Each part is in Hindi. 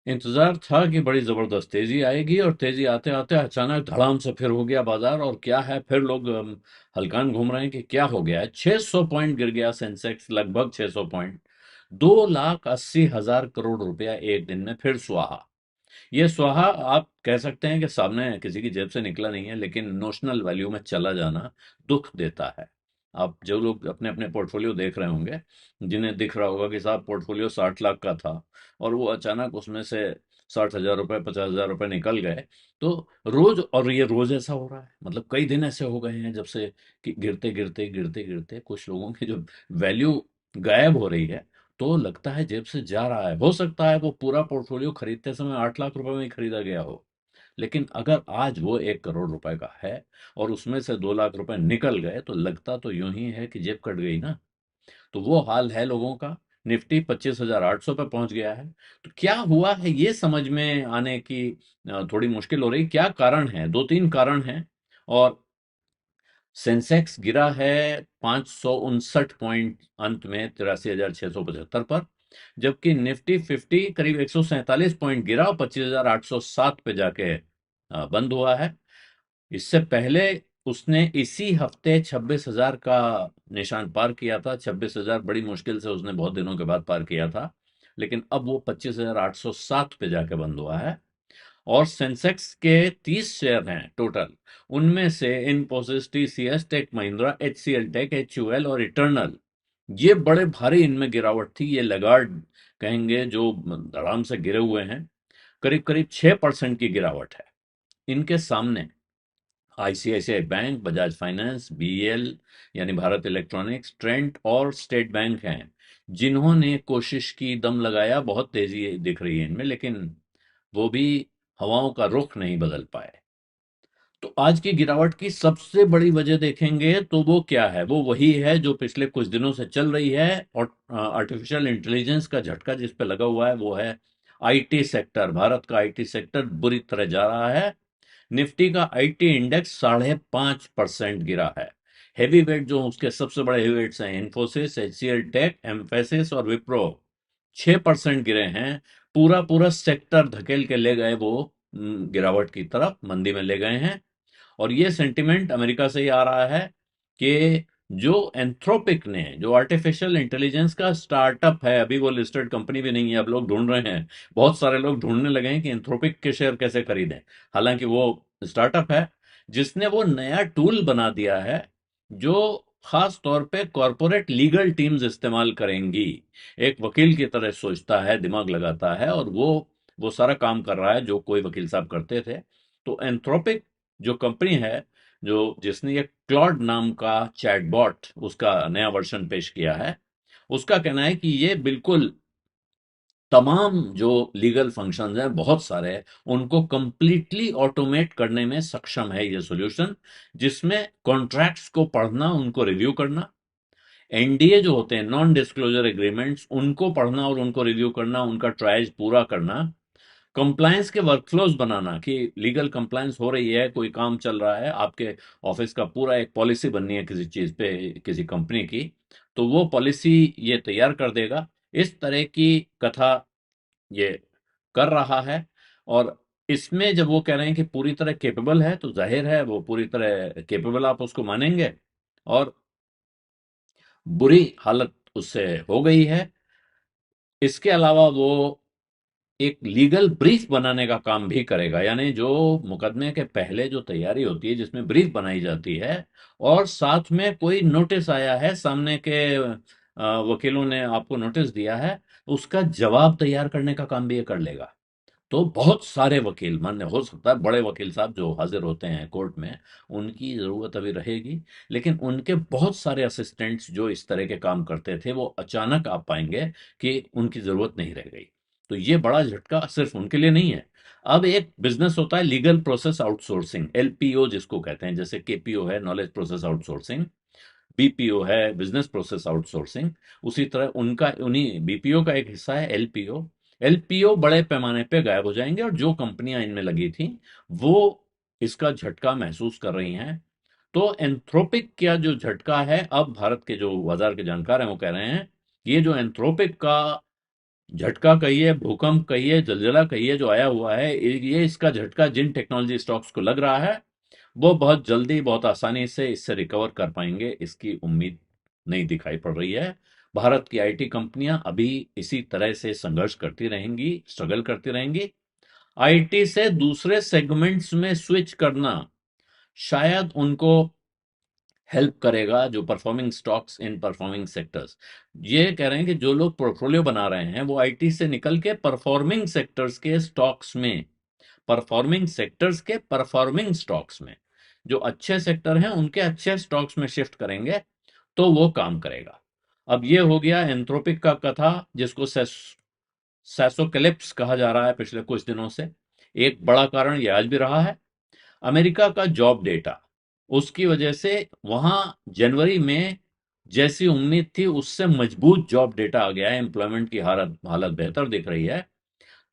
इंतजार था कि बड़ी जबरदस्त तेजी आएगी, और तेजी आते आते अचानक धड़ाम से फिर हो गया बाजार। और क्या है, फिर लोग हलकान घूम रहे हैं कि क्या हो गया है। 600 पॉइंट गिर गया सेंसेक्स, लगभग 600 पॉइंट। 2,80,000 करोड़ रुपया एक दिन में फिर स्वाहा। ये स्वाहा आप कह सकते हैं कि सामने किसी की जेब से निकला नहीं है, लेकिन नोशनल वैल्यू में चला जाना दुख देता है। आप जो लोग अपने अपने पोर्टफोलियो देख रहे होंगे, जिन्हें दिख रहा होगा कि साहब पोर्टफोलियो 60 लाख का था, और वो अचानक उसमें से 60,000 रुपए 50,000 रुपए निकल गए। तो रोज, और ये रोज ऐसा हो रहा है, मतलब कई दिन ऐसे हो गए हैं जब से कि गिरते गिरते गिरते गिरते कुछ लोगों की जो वैल्यू गायब हो रही है, तो लगता है जेब से जा रहा है। हो सकता है वो पूरा पोर्टफोलियो खरीदते समय 8 लाख रुपए में ही खरीदा गया हो, लेकिन अगर आज वो 1 करोड़ रुपए का है और उसमें से 2 लाख रुपए निकल गए, तो लगता तो यूं ही है कि जेब कट गई ना। तो वो हाल है लोगों का। निफ्टी 25,800 पे पहुंच गया है। तो क्या हुआ है, ये समझ में आने की थोड़ी मुश्किल हो रही। क्या कारण है? दो तीन कारण हैं। और सेंसेक्स गिरा है 559 पॉइंट अंत में 83,675 पर, जबकि निफ्टी 50 करीब 147 पॉइंट गिरा और 25,807 पे जाके बंद हुआ है। इससे पहले उसने इसी हफ्ते 26,000 का निशान पार किया था। 26,000 बड़ी मुश्किल से उसने बहुत दिनों के बाद पार किया था, लेकिन अब वो 25,807 पे जाके बंद हुआ है। और सेंसेक्स के 30 शेयर हैं टोटल। उनमें से इन्फोसिस, टीसीएस, टेक महिंद्रा, एचसीएल टेक, एचयूएल और इटर्नल, ये बड़े भारी इनमें गिरावट थी। ये लगार्ड कहेंगे जो धड़ाम से गिरे हुए हैं। करीब करीब 6% की गिरावट है। इनके सामने ICICI bank, Bajaj finance, BEL यानी भारत इलेक्ट्रॉनिक्स, ट्रेंट और स्टेट बैंक हैं, जिन्होंने कोशिश की, दम लगाया। बहुत तेजी दिख रही है इनमें, लेकिन वो भी हवाओं का रुख नहीं बदल पाए। तो आज की गिरावट की सबसे बड़ी वजह देखेंगे तो वो क्या है? वो वही है जो पिछले कुछ दिनों से चल रही है, और आर्टिफिशियल इंटेलिजेंस का झटका जिस पे लगा हुआ है वो है आईटी सेक्टर। भारत का आईटी सेक्टर बुरी तरह जा रहा है। निफ्टी का आईटी इंडेक्स 5.5% गिरा है। हेवी वेट जो उसके सबसे बड़े हेवी वेट्स हैं, इन्फोसिस, एचसीएल टेक, एम्फेसिस और विप्रो, 6% गिरे हैं। पूरा पूरा सेक्टर धकेल के ले गए वो गिरावट की तरफ, मंदी में ले गए हैं। और ये सेंटिमेंट अमेरिका से ही आ रहा है कि जो एंथ्रोपिक ने, जो आर्टिफिशियल इंटेलिजेंस का स्टार्टअप है, अभी वो लिस्टेड कंपनी भी नहीं है, अब लोग ढूंढ रहे हैं, बहुत सारे लोग ढूंढने लगे हैं कि एंथ्रोपिक के शेयर कैसे खरीदें। हालांकि वो स्टार्टअप है जिसने वो नया टूल बना दिया है जो खास तौर पे कॉरपोरेट लीगल टीम्स इस्तेमाल करेंगी। एक वकील की तरह सोचता है, दिमाग लगाता है, और वो सारा काम कर रहा है जो कोई वकील साहब करते थे। तो एंथ्रोपिक जो कंपनी है, जो जिसने ये क्लॉड नाम का चैटबॉट, उसका नया वर्जन पेश किया है, उसका कहना है कि ये बिल्कुल तमाम जो लीगल फंक्शंस हैं, बहुत सारे हैं, उनको कंप्लीटली ऑटोमेट करने में सक्षम है ये सॉल्यूशन, जिसमें कॉन्ट्रैक्ट्स को पढ़ना, उनको रिव्यू करना, एनडीए जो होते हैं, नॉन डिस्क्लोजर एग्रीमेंट्स, उनको पढ़ना और उनको रिव्यू करना, उनका ट्रायल्स पूरा करना, कंप्लायंस के वर्कफ्लोज बनाना कि लीगल कंप्लायंस हो रही है, कोई काम चल रहा है, आपके ऑफिस का पूरा एक पॉलिसी बननी है किसी चीज पे, किसी कंपनी की, तो वो पॉलिसी ये तैयार कर देगा। इस तरह की कथा ये कर रहा है। और इसमें जब वो कह रहे हैं कि पूरी तरह केपेबल है, तो जाहिर है वो पूरी तरह केपेबल, आप उसको मानेंगे। और बुरी हालत उससे हो गई है। इसके अलावा वो एक लीगल ब्रीफ बनाने का काम भी करेगा, यानी जो मुकदमे के पहले जो तैयारी होती है, जिसमें ब्रीफ बनाई जाती है, और साथ में कोई नोटिस आया है, सामने के वकीलों ने आपको नोटिस दिया है, उसका जवाब तैयार करने का काम भी ये कर लेगा। तो बहुत सारे वकील, मान्य हो सकता है बड़े वकील साहब जो हाजिर होते हैं कोर्ट में, उनकी जरूरत अभी रहेगी, लेकिन उनके बहुत सारे असिस्टेंट्स जो इस तरह के काम करते थे, वो अचानक आप पाएंगे कि उनकी जरूरत नहीं रह गई। तो ये बड़ा झटका सिर्फ उनके लिए नहीं है। अब एक बिजनेस होता है लीगल प्रोसेस आउटसोर्सिंग, एलपीओ जिसको कहते हैं, जैसे केपीओ है, नॉलेज प्रोसेस आउटसोर्सिंग, बीपीओ है, बिजनेस प्रोसेस आउटसोर्सिंग। उसी तरह उनका, उन्हीं बीपीओ का एक हिस्सा है एलपीओ। एलपीओ बड़े पैमाने पे गायब हो जाएंगे, और जो कंपनियां इनमें लगी थी वो इसका झटका महसूस कर रही हैं। तो एंथ्रोपिक का जो झटका है, अब भारत के जो बाजार के जानकार हैं वो कह रहे हैं, ये जो एंथ्रोपिक का झटका कहिए, भूकंप कहिए, जलजला कहिए, जो आया हुआ है, ये इसका झटका जिन टेक्नोलॉजी स्टॉक्स को लग रहा है, वो बहुत जल्दी, बहुत आसानी से इससे रिकवर कर पाएंगे, इसकी उम्मीद नहीं दिखाई पड़ रही है। भारत की आईटी कंपनियां अभी इसी तरह से संघर्ष करती रहेंगी, स्ट्रगल करती रहेंगी। आईटी से दूसरे सेगमेंट्स में स्विच करना शायद उनको हेल्प करेगा, जो performing stocks in performing sectors. ये कह रहे हैं कि जो लोग पोर्टफोलियो बना रहे हैं वो आईटी से निकल के परफॉर्मिंग सेक्टर्स के स्टॉक्स में, परफॉर्मिंग सेक्टर्स के परफॉर्मिंग स्टॉक्स में, जो अच्छे सेक्टर हैं उनके अच्छे स्टॉक्स में शिफ्ट करेंगे, तो वो काम करेगा। अब ये हो गया एंथ्रोपिक का कथा, जिसको सैसोकैलिप्स कहा जा रहा है पिछले कुछ दिनों से। एक बड़ा कारण ये आज भी रहा है, अमेरिका का जॉब डेटा, उसकी वजह से वहां जनवरी में जैसी उम्मीद थी उससे मजबूत जॉब डेटा आ गया है, एम्प्लॉयमेंट की हालत हालत बेहतर दिख रही है।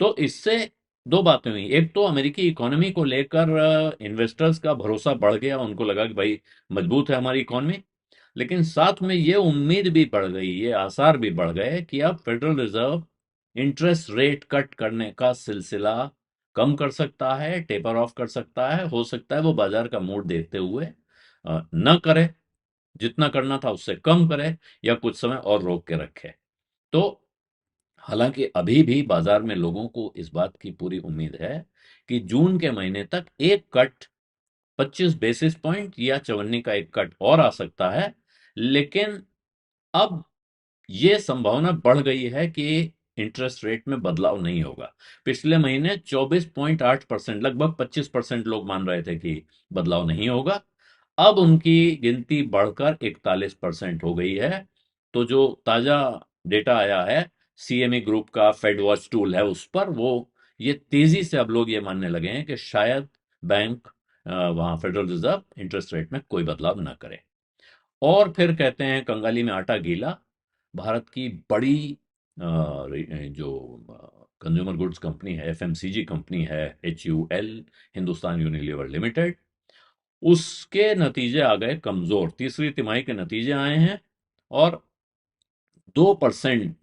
तो इससे दो बातें हुई, एक तो अमेरिकी इकोनॉमी को लेकर इन्वेस्टर्स का भरोसा बढ़ गया, उनको लगा कि भाई मजबूत है हमारी इकोनॉमी। लेकिन साथ में ये उम्मीद भी बढ़ गई, ये आसार भी बढ़ गए कि अब federal reserve interest rate cut करने का सिलसिला कम कर सकता है, टेपर ऑफ कर सकता है, हो सकता है वो बाजार का मूड देखते हुए न करे, जितना करना था उससे कम करे, या कुछ समय और रोक के रखे। तो हालांकि अभी भी बाजार में लोगों को इस बात की पूरी उम्मीद है कि जून के महीने तक एक कट, 25 बेसिस पॉइंट या चवन्नी का एक कट और आ सकता है। लेकिन अब ये संभावना बढ़ गई है कि इंटरेस्ट रेट में बदलाव नहीं होगा। पिछले महीने 24.8%, लगभग 25% लोग मान रहे थे कि बदलाव नहीं होगा। अब उनकी गिनती बढ़कर 41% हो गई है। तो जो ताजा डेटा आया है सीएमई ग्रुप का, फेड वॉच टूल है उस पर, वो ये तेजी से अब लोग ये मानने लगे हैं कि शायद बैंक, वहां फेडरल रिजर्व इंटरेस्ट रेट में कोई बदलाव ना करे। और फिर कहते हैं कंगाली में आटा गीला, भारत की बड़ी जो कंज्यूमर गुड्स कंपनी है, एफएमसीजी कंपनी है, HUL, हिंदुस्तान यूनिलीवर लिमिटेड, उसके नतीजे आ गए कमजोर, तीसरी तिमाही के नतीजे आए हैं, और 2%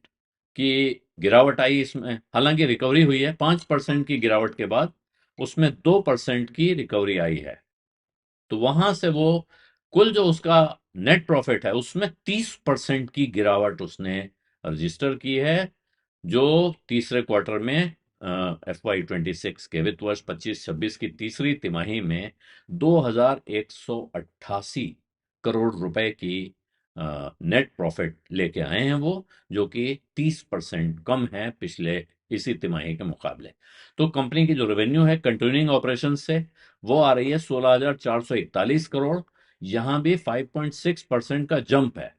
की गिरावट आई इसमें। हालांकि रिकवरी हुई है, 5% की गिरावट के बाद उसमें 2% की रिकवरी आई है। तो वहां से वो कुल जो उसका नेट प्रॉफिट है उसमें 30% की गिरावट उसने रजिस्टर की है, जो तीसरे क्वार्टर में FY26 के वित्त वर्ष 25-26 की तीसरी तिमाही में 2188 करोड़ रुपए की नेट प्रॉफिट लेके आए हैं वो, जो कि 30% कम है पिछले इसी तिमाही के मुकाबले। तो कंपनी की जो रेवेन्यू है कंटिन्यूइंग ऑपरेशन से, वो आ रही है 16,441 करोड़। यहां भी 5.6% का जंप है।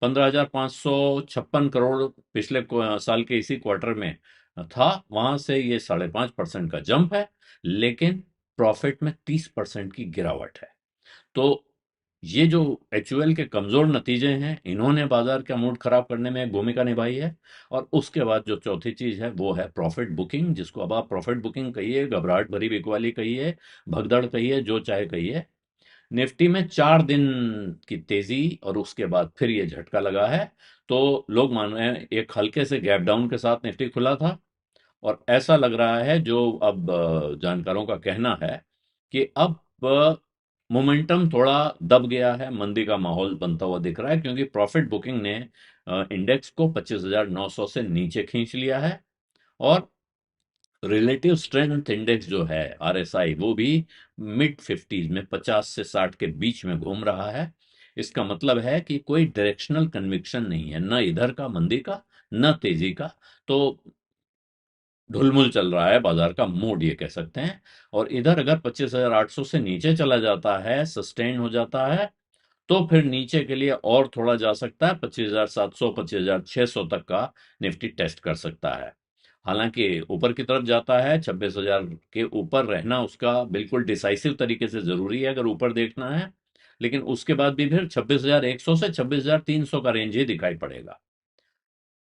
15,556 करोड़ पिछले साल के इसी क्वार्टर में था, वहां से ये 5.5% का जंप है। लेकिन प्रॉफिट में 30% की गिरावट है। तो ये जो HUL के कमजोर नतीजे हैं, इन्होंने बाजार का मूड खराब करने में एक भूमिका निभाई है। और उसके बाद जो चौथी चीज है वो है प्रॉफिट बुकिंग, जिसको अब आप प्रॉफिट बुकिंग कहिए, घबराहट भरी बिकवाली कहिए, भगदड़ कहिए, जो चाहे कहिए। निफ्टी में 4 दिन की तेजी और उसके बाद फिर ये झटका लगा है। तो लोग मान रहे हैं एक हल्के से गैप डाउन के साथ निफ्टी खुला था, और ऐसा लग रहा है, जो अब जानकारों का कहना है, कि अब मोमेंटम थोड़ा दब गया है, मंदी का माहौल बनता हुआ दिख रहा है, क्योंकि प्रॉफिट बुकिंग ने इंडेक्स को 25,900 से नीचे खींच लिया है। और रिलेटिव स्ट्रेंथ इंडेक्स जो है RSI, वो भी मिड 50s में, 50 से 60 के बीच में घूम रहा है। इसका मतलब है कि कोई डायरेक्शनल कन्विक्शन नहीं है, न इधर का मंदी का, न तेजी का। तो ढुलमुल चल रहा है बाजार का मूड, ये कह सकते हैं। और इधर अगर 25,800 से नीचे चला जाता है, सस्टेन हो जाता है, तो फिर नीचे के लिए और थोड़ा जा सकता है, 25,700, 25,600 तक का निफ्टी टेस्ट कर सकता है। हालांकि ऊपर की तरफ जाता है, 26,000 के ऊपर रहना उसका बिल्कुल डिसाइसिव तरीके से जरूरी है अगर ऊपर देखना है। लेकिन उसके बाद भी फिर 26,100 से 26,300 का रेंज ही दिखाई पड़ेगा।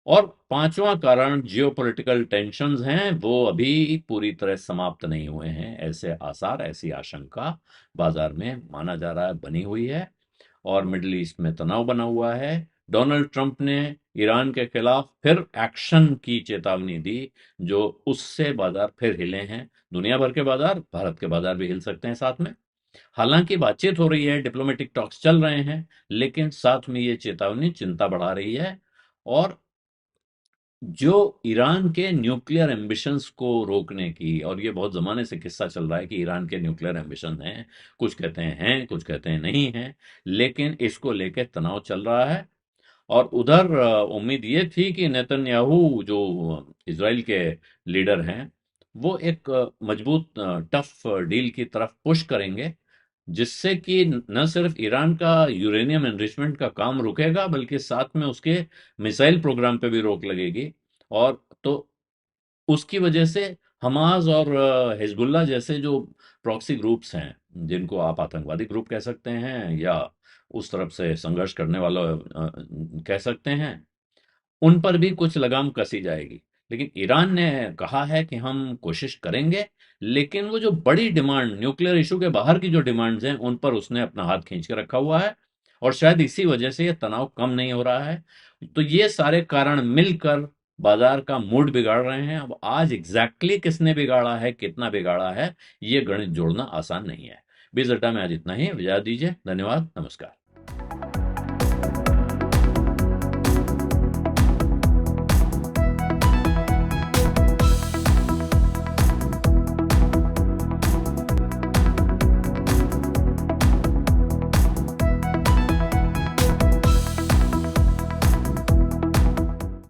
और पांचवा कारण जियोपॉलिटिकल टेंशंस हैं, वो अभी पूरी तरह समाप्त नहीं हुए हैं, ऐसे आसार, ऐसी आशंका बाजार में माना जा रहा है बनी हुई है। और मिडिल ईस्ट में तनाव बना हुआ है, डोनाल्ड ट्रंप ने ईरान के खिलाफ फिर एक्शन की चेतावनी दी, जो उससे बाजार फिर हिले हैं। दुनिया भर के बाजार, भारत के बाजार भी हिल सकते हैं साथ में। हालांकि बातचीत हो रही है, डिप्लोमेटिक टॉक्स चल रहे हैं, लेकिन साथ में ये चेतावनी चिंता बढ़ा रही है। और जो ईरान के न्यूक्लियर एम्बिशंस को रोकने की, और ये बहुत ज़माने से किस्सा चल रहा है कि ईरान के न्यूक्लियर एम्बिशन हैं, कुछ कहते हैं, कुछ कहते हैं नहीं हैं, लेकिन इसको लेके तनाव चल रहा है। और उधर उम्मीद ये थी कि नेतन्याहू जो इज़राइल के लीडर हैं, वो एक मजबूत टफ डील की तरफ पुश करेंगे, जिससे कि न सिर्फ ईरान का यूरेनियम एनरिचमेंट का काम रुकेगा, बल्कि साथ में उसके मिसाइल प्रोग्राम पे भी रोक लगेगी। और तो उसकी वजह से हमास और हिजबुल्लाह जैसे जो प्रॉक्सी ग्रुप्स हैं, जिनको आप आतंकवादी ग्रुप कह सकते हैं या उस तरफ से संघर्ष करने वाला कह सकते हैं, उन पर भी कुछ लगाम कसी जाएगी। लेकिन ईरान ने कहा है कि हम कोशिश करेंगे, लेकिन वो जो बड़ी डिमांड, न्यूक्लियर इशू के बाहर की जो डिमांड्स हैं, उन पर उसने अपना हाथ खींच के रखा हुआ है। और शायद इसी वजह से ये तनाव कम नहीं हो रहा है। तो ये सारे कारण मिलकर बाजार का मूड बिगाड़ रहे हैं। अब आज एग्जैक्टली किसने बिगाड़ा है, कितना बिगाड़ा है, ये गणित जोड़ना आसान नहीं है। बीस अड्डा में आज इतना ही। विदा दीजिए। धन्यवाद। नमस्कार।